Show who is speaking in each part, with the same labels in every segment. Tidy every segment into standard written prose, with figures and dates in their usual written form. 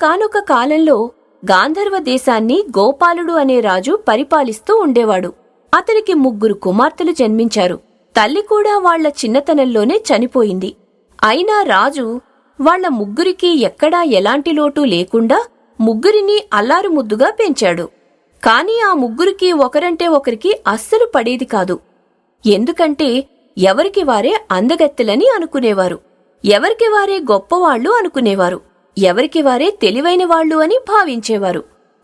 Speaker 1: ఒకానొక కాలంలో గాంధర్వ దేశాన్ని గోపాలుడు అనే రాజు పరిపాలిస్తూ ఉండేవాడు. అతనికి 3 కుమార్తెలు జన్మించారు. తల్లి కూడా వాళ్ల చిన్నతనంలోనే చనిపోయింది. అయినా రాజు వాళ్ల 3కి ఎక్కడా ఎలాంటి లోటు లేకుండా 3ని అల్లారుముద్దుగా పెంచాడు. కాని ఆ 3కి ఒకరంటే ఒకరికి అస్సలు పడేది కాదు. ఎందుకంటే ఎవరికి వారే అందగత్తెలని అనుకునేవారు, ఎవరికి వారే గొప్పవాళ్లు అనుకునేవారు, ఎవరికి వారే తెలివైన వాళ్లు అని భావించేవారు.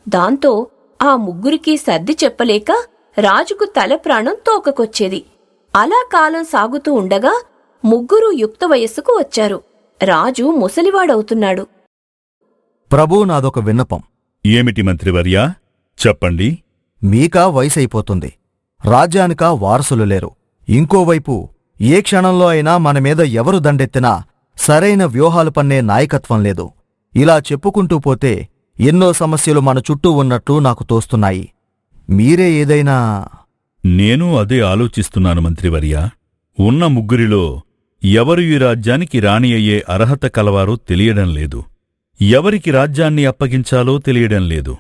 Speaker 1: దాంతో ఆ 3కి సర్ది చెప్పలేక రాజుకు తలప్రాణం తోకకొచ్చేది. అలా కాలం సాగుతూ ఉండగా 3 యుక్త వయస్సుకు వచ్చారు. రాజు ముసలివాడవుతున్నాడు.
Speaker 2: ప్రభూ, నాదొక విన్నపం.
Speaker 3: ఏమిటి మంత్రివర్యా, చెప్పండి.
Speaker 2: మీకా వయసైపోతుంది, రాజ్యానికా వారసులు లేరు. ఇంకోవైపు ఏ క్షణంలో అయినా మనమీద ఎవరు దండెత్తినా సరైన వ్యూహాలు పన్నే నాయకత్వం లేదు. ఇలా చెప్పుకుంటూ పోతే ఎన్నో సమస్యలు మన చుట్టూ ఉన్నట్టు నాకు తోస్తున్నాయి. మీరే ఏదైనా...
Speaker 3: నేను అదే ఆలోచిస్తున్నాను మంత్రివర్యా. ఉన్న 3లో ఎవరు ఈ రాజ్యానికి రాణి అయ్యే అర్హత కలవారో తెలియడం లేదు. ఎవరికి రాజ్యాన్ని అప్పగించాలో తెలియడం లేదు.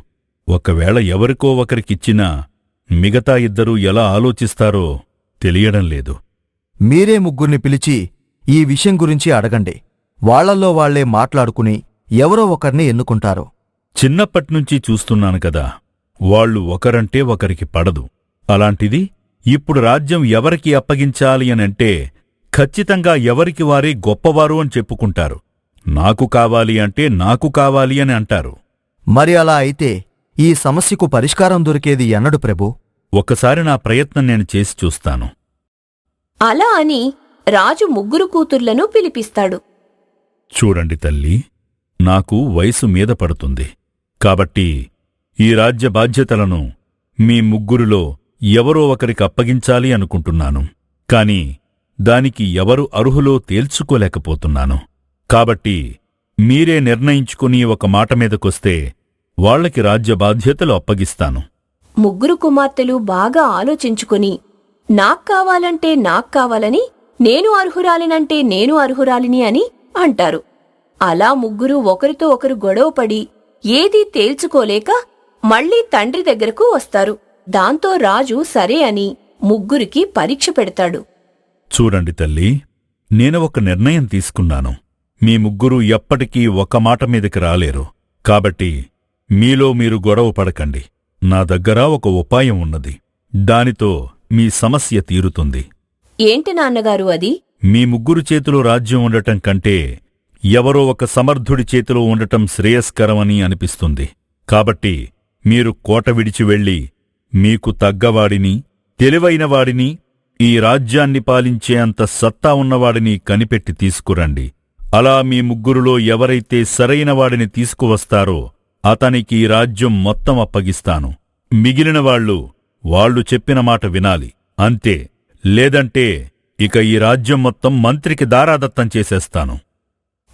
Speaker 3: ఒకవేళ ఎవరికో ఒకరికిచ్చినా మిగతా 2 ఎలా ఆలోచిస్తారో తెలియడం లేదు.
Speaker 2: మీరే 3ని పిలిచి ఈ విషయం గురించి అడగండి. వాళ్లల్లో వాళ్లే మాట్లాడుకుని ఎవరో ఒకరిని ఎన్నుకుంటారు.
Speaker 3: చిన్నప్పట్నుంచి చూస్తున్నాను కదా, వాళ్ళు ఒకరంటే ఒకరికి పడదు. అలాంటిది ఇప్పుడు రాజ్యం ఎవరికి అప్పగించాలి అనంటే ఖచ్చితంగా ఎవరికి వారే గొప్పవారు అని చెప్పుకుంటారు. నాకు కావాలి అంటే నాకు కావాలి అని అంటారు.
Speaker 2: మరి అలా అయితే ఈ సమస్యకు పరిష్కారం దొరికేది ఎన్నడు ప్రభూ?
Speaker 3: ఒకసారి నా ప్రయత్నం నేను చేసి చూస్తాను.
Speaker 1: అలా అని రాజు 3 కూతుర్లను పిలిపిస్తాడు.
Speaker 3: చూడండి తల్లి, నాకు వయసు మీద పడుతుంది. కాబట్టి ఈ రాజ్య బాధ్యతలను మీ 3లో ఎవరో ఒకరికి అప్పగించాలి అనుకుంటున్నాను. కాని దానికి ఎవరు అర్హులో తేల్చుకోలేకపోతున్నాను. కాబట్టి మీరే నిర్ణయించుకుని ఒక మాట మీదకొస్తే వాళ్లకి రాజ్య బాధ్యతలు అప్పగిస్తాను.
Speaker 1: 3 కుమార్తెలు బాగా ఆలోచించుకుని నాక్కావాలంటే నాక్కావాలని, నేను అర్హురాలినంటే నేను అర్హురాలిని అని అంటారు. అలా 3 ఒకరితో ఒకరు గొడవపడి ఏదీ తేల్చుకోలేక మళ్లీ తండ్రి దగ్గరకు వస్తారు. దాంతో రాజు సరే అని 3కి పరీక్ష పెడతాడు.
Speaker 3: చూడండి తల్లి, నేను ఒక నిర్ణయం తీసుకున్నాను. మీ 3 ఎప్పటికీ ఒక మాట మీదకి రాలేరు. కాబట్టి మీలో మీరు గొడవ పడకండి. నా దగ్గర ఒక ఉపాయం ఉన్నది. దానితో మీ సమస్య తీరుతుంది.
Speaker 1: ఏంటి నాన్నగారు అది?
Speaker 3: మీ 3 చేతిలో రాజ్యం ఉండటం కంటే ఎవరో ఒక సమర్థుడి చేతిలో ఉండటం శ్రేయస్కరమని అనిపిస్తుంది. కాబట్టి మీరు కోట విడిచి వెళ్ళి మీకు తగ్గవాడిని, తెలివైనవాడిని, ఈ రాజ్యాన్ని పాలించే అంత సత్తా ఉన్నవాడిని కనిపెట్టి తీసుకురండి. అలా మీ 3లో ఎవరైతే సరైనవాడిని తీసుకువస్తారో అతనికి ఈ రాజ్యం మొత్తం అప్పగిస్తాను. మిగిలిన వాళ్ళు చెప్పిన మాట వినాలి, అంతే. లేదంటే ఇక ఈ రాజ్యం మొత్తం మంత్రికి దారాదత్తం చేసేస్తాను.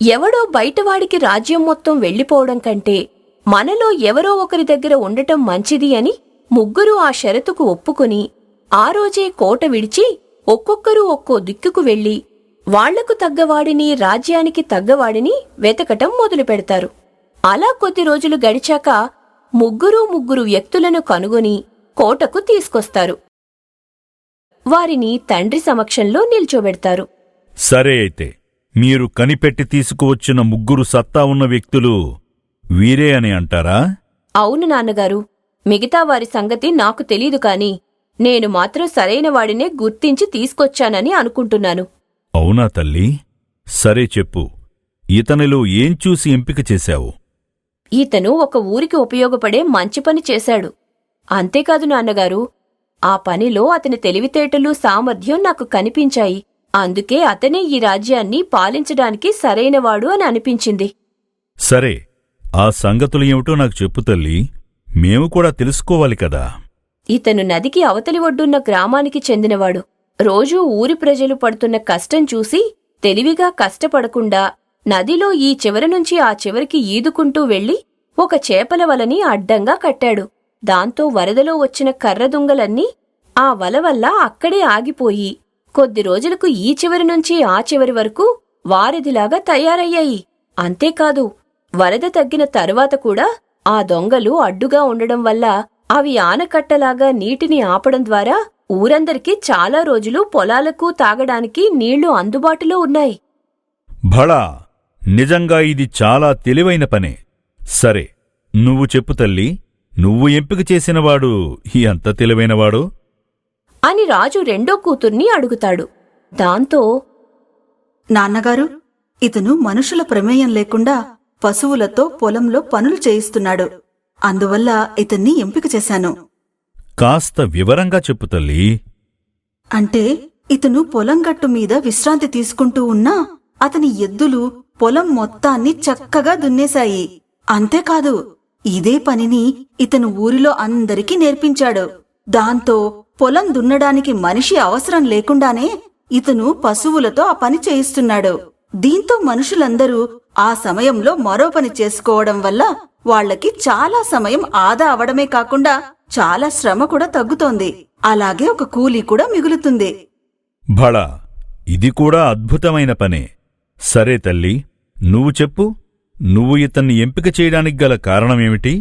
Speaker 1: ఎవడో బయటవాడికి రాజ్యం మొత్తం వెళ్లిపోవడం కంటే మనలో ఎవరో ఒకరి దగ్గర ఉండటం మంచిది అని 3 ఆ షరతుకు ఒప్పుకుని ఆ రోజే కోట విడిచి ఒక్కొక్కరూ ఒక్కో దిక్కుకు వెళ్లి వాళ్లకు తగ్గవాడిని, రాజ్యానికి తగ్గవాడిని వెతకటం మొదలుపెడతారు. అలా కొద్ది రోజులు గడిచాక 3 వ్యక్తులను కనుగొని కోటకు తీసుకొస్తారు. వారిని తండ్రి సమక్షంలో నిల్చోబెడతారు.
Speaker 3: సరే, అయితే మీరు కనిపెట్టి తీసుకువచ్చిన 3 సత్తా ఉన్న వ్యక్తులు వీరే అని అంటారా?
Speaker 1: అవును నాన్నగారు. మిగతా వారి సంగతి నాకు తెలీదు కాని నేను మాత్రం సరైన వాడినే గుర్తించి తీసుకొచ్చానని అనుకుంటున్నాను.
Speaker 3: అవునా తల్లి? సరే చెప్పు, ఇతనిలో ఏం చూసి ఎంపిక చేశావు?
Speaker 1: ఇతను ఒక ఊరికి ఉపయోగపడే మంచి పని చేశాడు. అంతేకాదు నాన్నగారు, ఆ పనిలో అతని తెలివితేటలు, సామర్థ్యం నాకు కనిపించాయి. అందుకే అతనే ఈ రాజ్యాన్ని పాలించడానికి సరైనవాడు అని అనిపించింది.
Speaker 3: సరే, ఆ సంగతులు ఏమిటో నాకు చెప్పు తల్లి, మేము కూడా తెలుసుకోవాలి కదా.
Speaker 1: ఇతను నదికి అవతలి ఒడ్డున్న గ్రామానికి చెందినవాడు. రోజూ ఊరి ప్రజలు పడుతున్న కష్టం చూసి తెలివిగా కష్టపడకుండా నదిలో ఈ చివరి నుంచి ఆ చివరికి ఈదుకుంటూ వెళ్లి ఒక చేపల వలని అడ్డంగా కట్టాడు. దాంతో వరదలో వచ్చిన కర్రదుంగలన్నీ ఆ వల వల్ల అక్కడే ఆగిపోయి కొద్ది రోజులకు ఈ చివరి నుంచి ఆ చివరి వరకు వారధిలాగా తయారయ్యాయి. అంతేకాదు, వరద తగ్గిన తరువాత కూడా ఆ దొంగలు అడ్డుగా ఉండడం వల్ల అవి ఆనకట్టలాగా నీటిని ఆపడం ద్వారా ఊరందరికీ చాలా రోజులు పొలాలకు తాగడానికి నీళ్లు అందుబాటులో ఉన్నాయి.
Speaker 3: భళా, నిజంగా ఇది చాలా తెలివైన పనే. సరే, నువ్వు చెప్పు తల్లి, నువ్వు ఎంపిక చేసినవాడు ఎంత తెలివైనవాడో
Speaker 1: అని రాజు రెండో కూతుర్ని అడుగుతాడు. దాంతో,
Speaker 4: నాన్నగారు, ఇతను మనుషుల ప్రమేయం లేకుండా పశువులతో పొలంలో పనులు చేయిస్తున్నాడు. అందువల్ల ఇతన్ని ఎంపిక చేశాను.
Speaker 3: కాస్త వివరంగా చెప్పు తల్లి.
Speaker 4: అంటే ఇతను పొలం గట్టు మీద విశ్రాంతి తీసుకుంటూ ఉన్నా అతని ఎద్దులు పొలం మొత్తాన్ని చక్కగా దున్నేశాయి. అంతేకాదు, ఇదే పనిని ఇతను ఊరిలో అందరికీ నేర్పించాడు. దాంతో పొలం దున్నడానికి మనిషి అవసరం లేకుండానే ఇతను పశువులతో ఆ పని చేయిస్తున్నాడు. దీంతో మనుషులందరూ ఆ సమయంలో మరో పని చేసుకోవడం వల్ల వాళ్లకి చాలా సమయం ఆదా అవడమే కాకుండా చాలా శ్రమ కూడా తగ్గుతోంది. అలాగే ఒక కూలీ కూడా మిగులుతుంది.
Speaker 3: భళా, ఇది కూడా అద్భుతమైన పనే. సరే తల్లి, నువ్వు చెప్పు, నువ్వు ఇతన్ని ఎంపిక చేయడానికి గల కారణమేమిటి?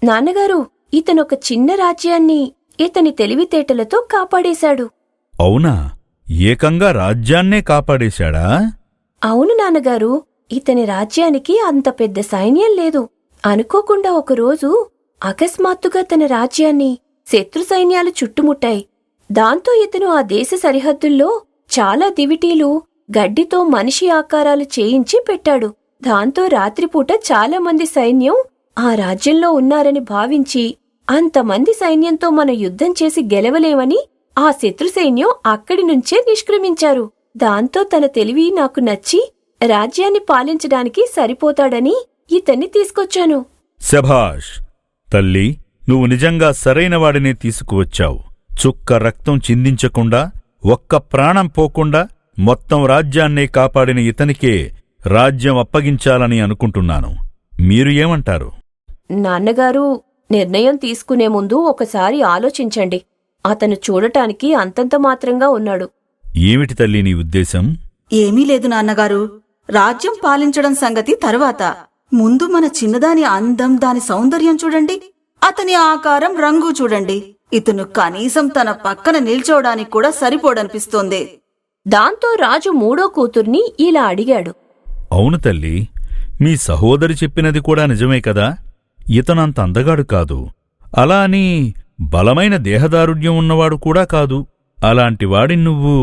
Speaker 1: నాన్నగారు, ఇతనొక చిన్న రాజ్యాన్ని ఇతని తెలివితేటలతో కాపాడేశాడు.
Speaker 3: అవునా? ఏకంగా రాజ్యాన్నే కాపాడేశాడా?
Speaker 1: అవును నాన్నగారు, ఇతని రాజ్యానికి అంత పెద్ద సైన్యం లేదు. అనుకోకుండా ఒకరోజు అకస్మాత్తుగా తన రాజ్యాన్ని శత్రు సైన్యాలు చుట్టుముట్టాయి. దాంతో ఇతను ఆ దేశ సరిహద్దుల్లో చాలా దివిటీలు గడ్డితో మనిషి ఆకారాలు చేయించి పెట్టాడు. దాంతో రాత్రిపూట చాలామంది సైన్యం ఆ రాజ్యంలో ఉన్నారని భావించి అంతమంది సైన్యంతో మన యుద్ధం చేసి గెలవలేమని ఆ శత్రు సైన్యం అక్కడి నుంచే నిష్క్రమించారు. దాంతో తన తెలివి నాకు నచ్చి రాజ్యాన్ని పాలించడానికి సరిపోతాడని ఇతన్ని తీసుకొచ్చాను.
Speaker 3: శభాష్! తల్లి, నువ్వు నిజంగా సరైనవాడినే తీసుకువచ్చావు. చుక్క రక్తం చిందించకుండా, ఒక్క ప్రాణం పోకుండా మొత్తం రాజ్యాన్నే కాపాడిన ఇతనికే రాజ్యం అప్పగించాలని అనుకుంటున్నాను. మీరు ఏమంటారు?
Speaker 1: నాన్నగారు, నిర్ణయం తీసుకునే ముందు ఒకసారి ఆలోచించండి. అతను చూడటానికి అంతంత మాత్రంగా ఉన్నాడు.
Speaker 3: ఏమిటి తల్లి నీ ఉద్దేశం?
Speaker 4: ఏమీ లేదు నాన్నగారు. రాజ్యం పాలించడం సంగతి తరువాత. ముందు మన చిన్నదాని అందం, దాని సౌందర్యం చూడండి. అతని ఆకారం, రంగు చూడండి. ఇతను కనీసం తన పక్కన నిల్చోడానికి కూడా సరిపోడనిపిస్తోంది.
Speaker 1: దాంతో రాజు మూడో కూతుర్ని ఇలా అడిగాడు.
Speaker 3: అవును తల్లి, మీ సహోదరి చెప్పినది కూడా నిజమే కదా. ఇతనంత అందగాడు కాదు. అలా అని బలమైన దేహదారుఢ్యం ఉన్నవాడు కూడా కాదు. అలాంటివాడి నువ్వు...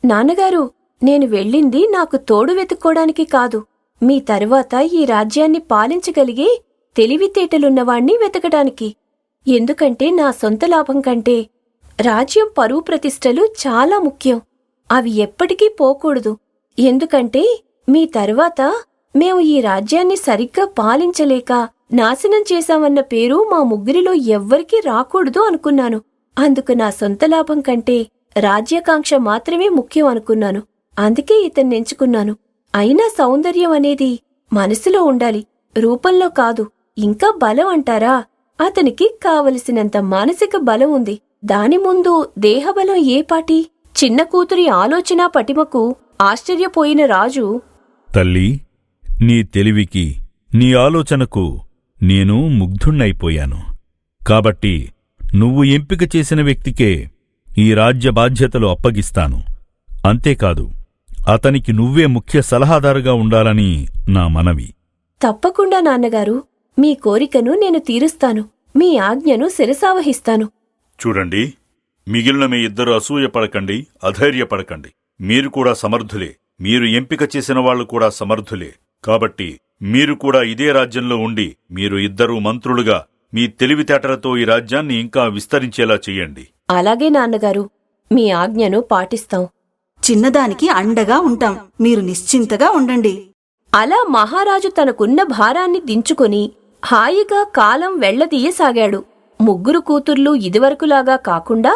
Speaker 1: నాన్నగారు, నేను వెళ్ళింది నాకు తోడు వెతుక్కోడానికి కాదు, మీ తరువాత ఈ రాజ్యాన్ని పాలించగలిగే తెలివితేటలున్నవాణ్ణి వెతకడానికి. ఎందుకంటే నా సొంత లాభం కంటే రాజ్యం పరువు ప్రతిష్టలు చాలా ముఖ్యం. అవి ఎప్పటికీ పోకూడదు. ఎందుకంటే మీ తరువాత మేము ఈ రాజ్యాన్ని సరిగ్గా పాలించలేక నాశనం చేశామన్న పేరు మా ముగ్గురిలో ఎవ్వరికీ రాకూడదు అనుకున్నాను. అందుకు నా సొంత లాభం కంటే రాజ్యాకాంక్ష మాత్రమే ముఖ్యం అనుకున్నాను. అందుకే ఇతన్నెంచుకున్నాను. అయినా సౌందర్యం అనేది మనసులో ఉండాలి, రూపంలో కాదు. ఇంకా బలం అంటారా? అతనికి కావలసినంత మానసిక బలం ఉంది. దాని ముందు దేహబలం ఏపాటి? చిన్న కూతురి ఆలోచనా పటిమకు ఆశ్చర్యపోయిన రాజు,
Speaker 3: తల్లి, నీ తెలివికి, నీ ఆలోచనకు నేను ముగ్ధుణ్ణైపోయాను. కాబట్టి నువ్వు ఎంపిక చేసిన వ్యక్తికే ఈ రాజ్య బాధ్యతలు అప్పగిస్తాను. అంతేకాదు, అతనికి నువ్వే ముఖ్య సలహాదారుగా ఉండాలని నా మనవి.
Speaker 1: తప్పకుండా నాన్నగారు, మీ కోరికను నేను తీరుస్తాను. మీ ఆజ్ఞను శిరసావహిస్తాను.
Speaker 3: చూడండి, మిగిలిన మీ ఇద్దరు అసూయపడకండి, అధైర్యపడకండి. మీరు కూడా సమర్థులే. మీరు ఎంపిక చేసిన వాళ్లు కూడా సమర్థులే. కాబట్టి మీరు కూడా ఇదే రాజ్యంలో ఉండి మీరు ఇద్దరూ మంత్రులుగా మీ తెలివితేటలతో ఈ రాజ్యాన్ని ఇంకా విస్తరించేలా చెయ్యండి.
Speaker 1: అలాగే నాన్నగారు, మీ ఆజ్ఞను పాటిస్తాం.
Speaker 4: చిన్నదానికి అండగా ఉంటాం. మీరు నిశ్చింతగా ఉండండి.
Speaker 1: అలా మహారాజు తనకున్న భారాన్ని దించుకొని హాయిగా కాలం వెళ్లదీయసాగాడు. ముగ్గురు కూతుర్లు ఇదివరకులాగా కాకుండా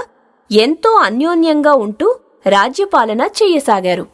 Speaker 1: ఎంతో అన్యోన్యంగా ఉంటూ రాజ్యపాలన చెయ్యసాగారు.